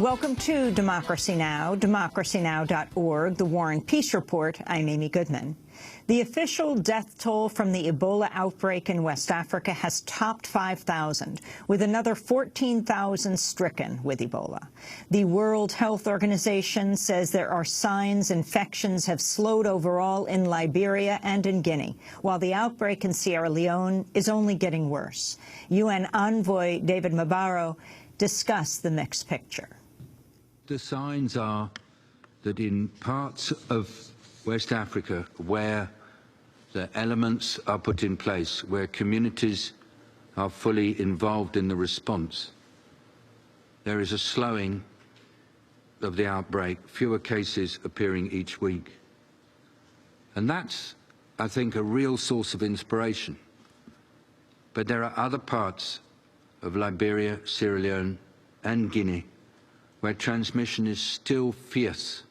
Welcome to Democracy Now!, democracynow.org, the War and Peace Report. I'm Amy Goodman. The official death toll from the Ebola outbreak in West Africa has topped 5,000, with another 14,000 stricken with Ebola. The World Health Organization says there are signs infections have slowed overall in Liberia and in Guinea, while the outbreak in Sierra Leone is only getting worse. UN envoy David Mabaro discussed the mixed picture. The signs are that in parts of West Africa where the elements are put in place, where communities are fully involved in the response, there is a slowing of the outbreak, fewer cases appearing each week. And that's, I think, a real source of inspiration. But there are other parts of Liberia, Sierra Leone, and Guinea where transmission is still fierce,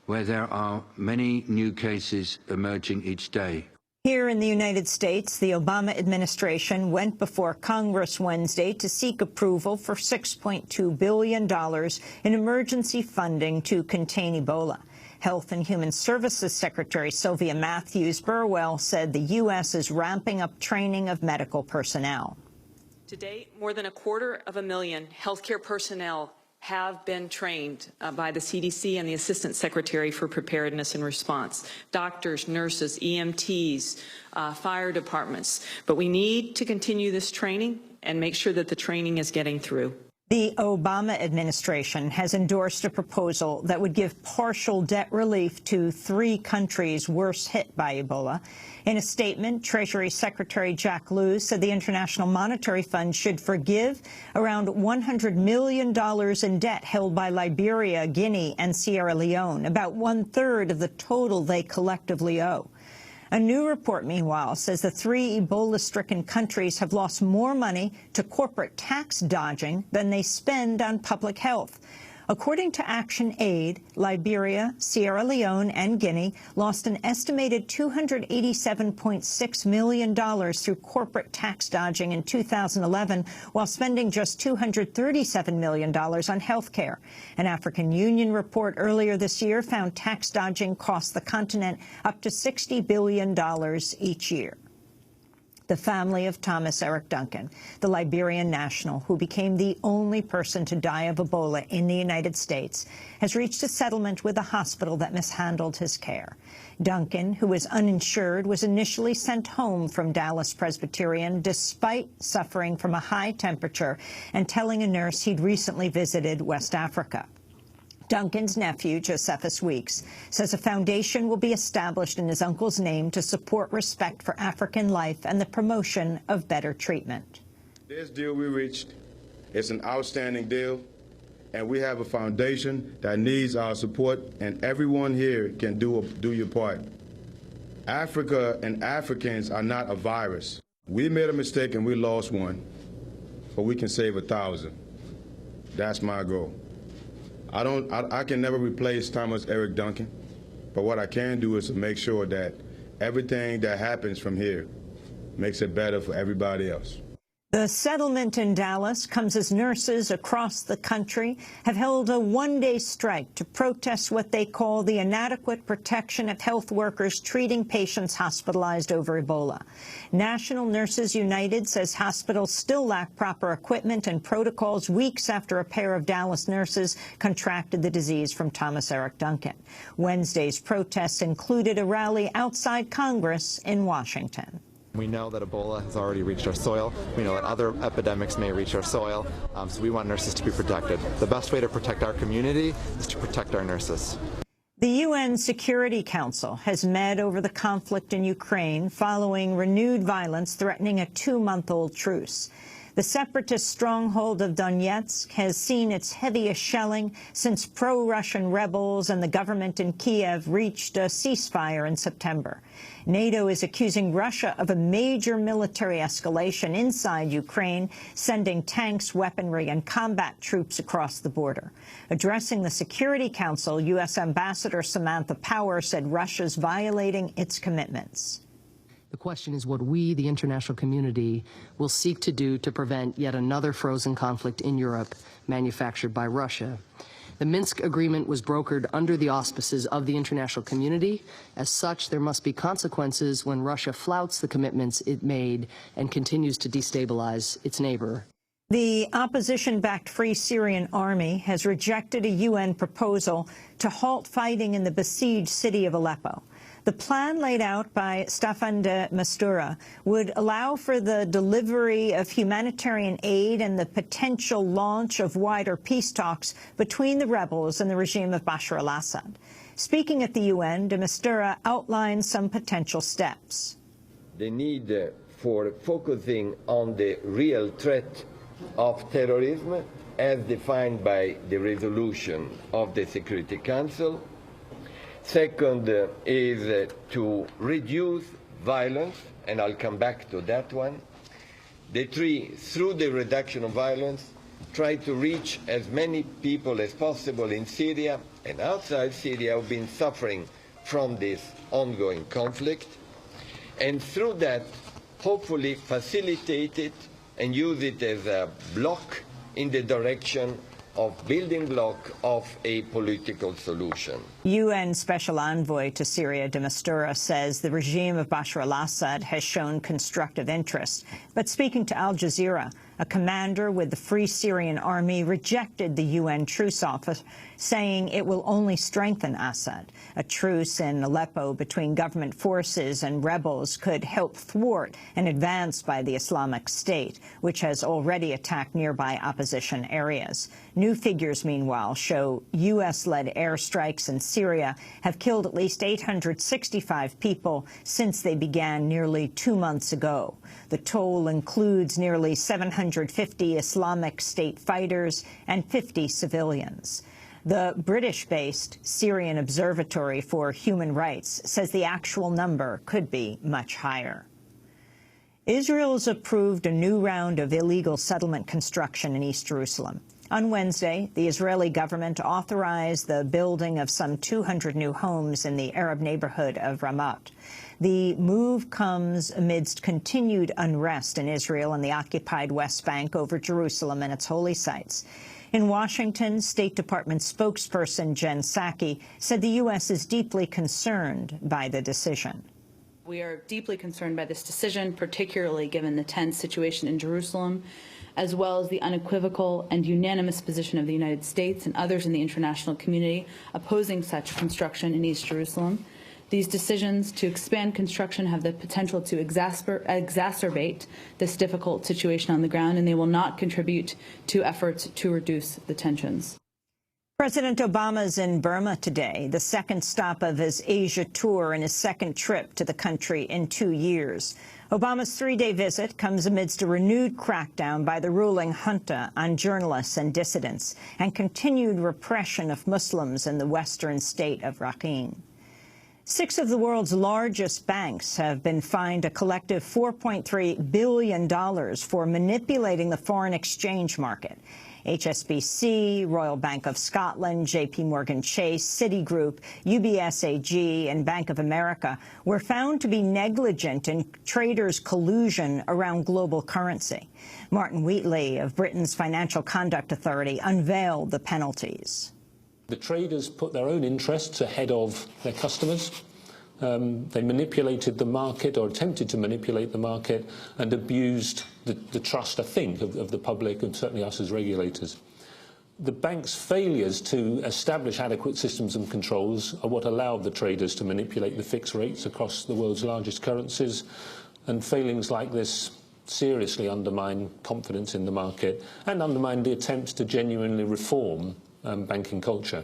where there are many new cases emerging each day. Here in the United States, the Obama administration went before Congress Wednesday to seek approval for $6.2 billion in emergency funding to contain Ebola. Health and Human Services Secretary Sylvia Matthews-Burwell said the U.S. is ramping up training of medical personnel. To date, more than 250,000 healthcare personnel have been trained by the CDC and the Assistant Secretary for Preparedness and Response, doctors, nurses, EMTs, fire departments. But we need to continue this training and make sure that the training is getting through. The Obama administration has endorsed a proposal that would give partial debt relief to 3 countries worst hit by Ebola. In a statement, Treasury Secretary Jack Lew said the International Monetary Fund should forgive around $100 million in debt held by Liberia, Guinea, and Sierra Leone, about 1/3 of the total they collectively owe. A new report, meanwhile, says the 3 Ebola-stricken countries have lost more money to corporate tax dodging than they spend on public health. According to Action Aid, Liberia, Sierra Leone, and Guinea lost an estimated $287.6 million through corporate tax dodging in 2011, while spending just $237 million on health care. An African Union report earlier this year found tax dodging cost the continent up to $60 billion each year. The family of Thomas Eric Duncan, the Liberian national who became the only person to die of Ebola in the United States, has reached a settlement with a hospital that mishandled his care. Duncan, who was uninsured, was initially sent home from Dallas Presbyterian despite suffering from a high temperature and telling a nurse he'd recently visited West Africa. Duncan's nephew, Josephus Weeks, says a foundation will be established in his uncle's name to support respect for African life and the promotion of better treatment. This deal we reached is an outstanding deal, and we have a foundation that needs our support, and everyone here can do your part. Africa and Africans are not a virus. We made a mistake and we lost one, but we can save 1,000. That's my goal. I can never replace Thomas Eric Duncan, but what I can do is to make sure that everything that happens from here makes it better for everybody else. The settlement in Dallas comes as nurses across the country have held a one-day strike to protest what they call the inadequate protection of health workers treating patients hospitalized over Ebola. National Nurses United says hospitals still lack proper equipment and protocols weeks after a pair of Dallas nurses contracted the disease from Thomas Eric Duncan. Wednesday's protests included a rally outside Congress in Washington. We know that Ebola has already reached our soil. We know that other epidemics may reach our soil, so we want nurses to be protected. The best way to protect our community is to protect our nurses. The UN Security Council has met over the conflict in Ukraine following renewed violence threatening a 2-month-old truce. The separatist stronghold of Donetsk has seen its heaviest shelling since pro-Russian rebels and the government in Kiev reached a ceasefire in September. NATO is accusing Russia of a major military escalation inside Ukraine, sending tanks, weaponry, and combat troops across the border. Addressing the Security Council, U.S. Ambassador Samantha Power said Russia's violating its commitments. The question is what we, the international community, will seek to do to prevent yet another frozen conflict in Europe manufactured by Russia. The Minsk agreement was brokered under the auspices of the international community. As such, there must be consequences when Russia flouts the commitments it made and continues to destabilize its neighbor. The opposition-backed Free Syrian Army has rejected a UN proposal to halt fighting in the besieged city of Aleppo. The plan laid out by Staffan de Mistura would allow for the delivery of humanitarian aid and the potential launch of wider peace talks between the rebels and the regime of Bashar al-Assad. Speaking at the UN, de Mistura outlined some potential steps. The need for focusing on the real threat of terrorism as defined by the resolution of the Security Council. Second is to reduce violence, and I'll come back to that one. The three, through the reduction of violence, try to reach as many people as possible in Syria and outside Syria who have been suffering from this ongoing conflict, and through that, hopefully facilitate it and use it as a block in the direction of building block of a political solution. UN Special Envoy to Syria de Mistura says the regime of Bashar al-Assad has shown constructive interest. But speaking to Al Jazeera, a commander with the Free Syrian Army rejected the UN truce offer, saying it will only strengthen Assad. A truce in Aleppo between government forces and rebels could help thwart an advance by the Islamic State, which has already attacked nearby opposition areas. New figures, meanwhile, show U.S.-led airstrikes in Syria have killed at least 865 people since they began nearly 2 months ago. The toll includes nearly 750 Islamic State fighters and 50 civilians. The British-based Syrian Observatory for Human Rights says the actual number could be much higher. Israel's approved a new round of illegal settlement construction in East Jerusalem. On Wednesday, the Israeli government authorized the building of some 200 new homes in the Arab neighborhood of Ramat. The move comes amidst continued unrest in Israel and the occupied West Bank over Jerusalem and its holy sites. In Washington, State Department spokesperson Jen Psaki said the U.S. is deeply concerned by the decision. We are deeply concerned by this decision, particularly given the tense situation in Jerusalem, as well as the unequivocal and unanimous position of the United States and others in the international community opposing such construction in East Jerusalem. These decisions to expand construction have the potential to exacerbate this difficult situation on the ground, and they will not contribute to efforts to reduce the tensions. President Obama is in Burma today, the second stop of his Asia tour and his second trip to the country in 2 years. Obama's three-day visit comes amidst a renewed crackdown by the ruling junta on journalists and dissidents and continued repression of Muslims in the western state of Rakhine. 6 of the world's largest banks have been fined a collective $4.3 billion for manipulating the foreign exchange market. HSBC, Royal Bank of Scotland, JP Morgan Chase, Citigroup, UBS AG, and Bank of America were found to be negligent in traders' collusion around global currency. Martin Wheatley of Britain's Financial Conduct Authority unveiled the penalties. The traders put their own interests ahead of their customers. They manipulated the market, or attempted to manipulate the market, and abused the trust, I think, of the public and certainly us as regulators. The bank's failures to establish adequate systems and controls are what allowed the traders to manipulate the fixed rates across the world's largest currencies, and failings like this seriously undermine confidence in the market and undermine the attempts to genuinely reform banking culture.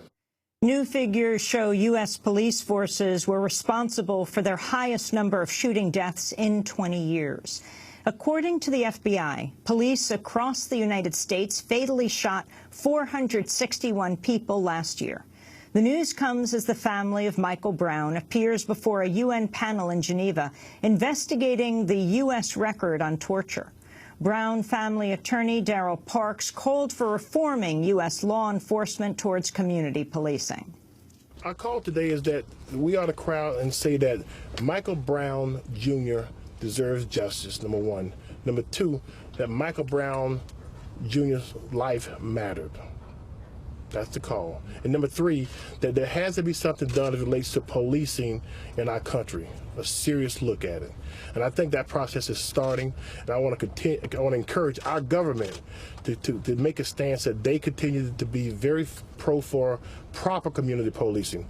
New figures show U.S. police forces were responsible for their highest number of shooting deaths in 20 years. According to the FBI, police across the United States fatally shot 461 people last year. The news comes as the family of Michael Brown appears before a UN panel in Geneva investigating the U.S. record on torture. Brown family attorney Darrell Parks called for reforming U.S. law enforcement towards community policing. Our call today is that we ought to crowd and say that Michael Brown Jr. deserves justice, number one. Number two, that Michael Brown Jr.'s life mattered. That's the call. And number three, that there has to be something done as it relates to policing in our country, a serious look at it. And I think that process is starting, and I want to encourage our government to make a stance that they continue to be very pro for proper community policing,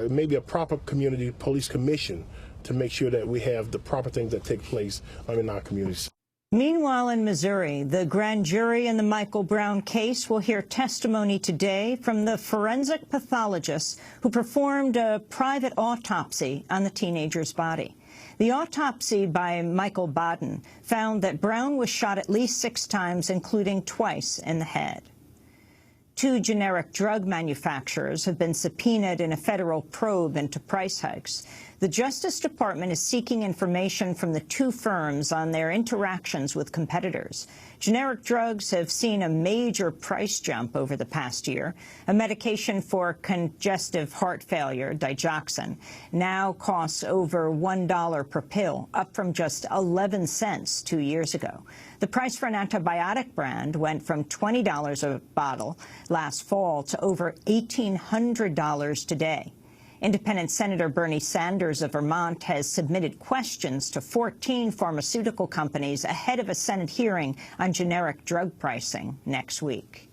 maybe a proper community police commission to make sure that we have the proper things that take place in our communities. Meanwhile, in Missouri, the grand jury in the Michael Brown case will hear testimony today from the forensic pathologist who performed a private autopsy on the teenager's body. The autopsy by Michael Baden found that Brown was shot at least 6 times, including twice in the head. 2 generic drug manufacturers have been subpoenaed in a federal probe into price hikes. The Justice Department is seeking information from the 2 firms on their interactions with competitors. Generic drugs have seen a major price jump over the past year. A medication for congestive heart failure, digoxin, now costs over $1 per pill, up from just 11 cents 2 years ago. The price for an antibiotic brand went from $20 a bottle last fall to over $1,800 today. Independent Senator Bernie Sanders of Vermont has submitted questions to 14 pharmaceutical companies ahead of a Senate hearing on generic drug pricing next week.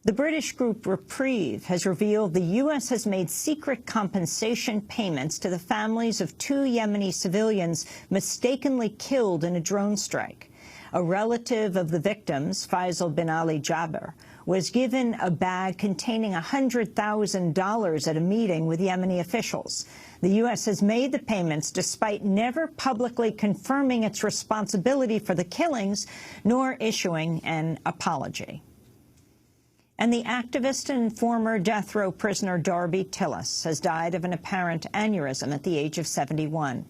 The British group Reprieve has revealed the U.S. has made secret compensation payments to the families of 2 Yemeni civilians mistakenly killed in a drone strike. A relative of the victims, Faisal bin Ali Jaber, was given a bag containing $100,000 at a meeting with Yemeni officials. The U.S. has made the payments despite never publicly confirming its responsibility for the killings, nor issuing an apology. And the activist and former death row prisoner Darby Tillis has died of an apparent aneurysm at the age of 71.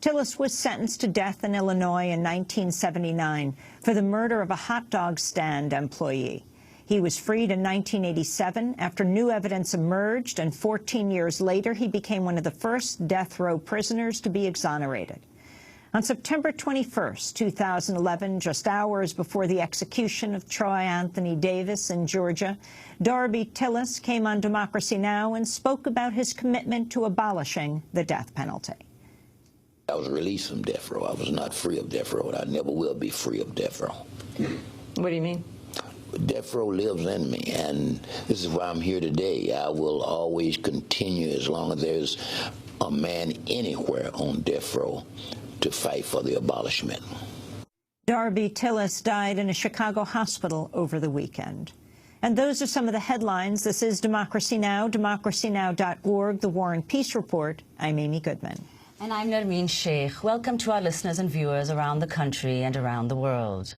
Tillis was sentenced to death in Illinois in 1979 for the murder of a hot dog stand employee. He was freed in 1987 after new evidence emerged, and 14 years later he became one of the first death row prisoners to be exonerated. On September 21, 2011, just hours before the execution of Troy Anthony Davis in Georgia, Darby Tillis came on Democracy Now! And spoke about his commitment to abolishing the death penalty. I was released from death row. I was not free of death row, and I never will be free of death row. What do you mean? Death row lives in me, and this is why I'm here today. I will always continue as long as there's a man anywhere on death row to fight for the abolishment. Darby Tillis died in a Chicago hospital over the weekend. And those are some of the headlines. This is Democracy Now!, democracynow.org, The War and Peace Report. I'm Amy Goodman. And I'm Nermeen Sheikh. Welcome to our listeners and viewers around the country and around the world.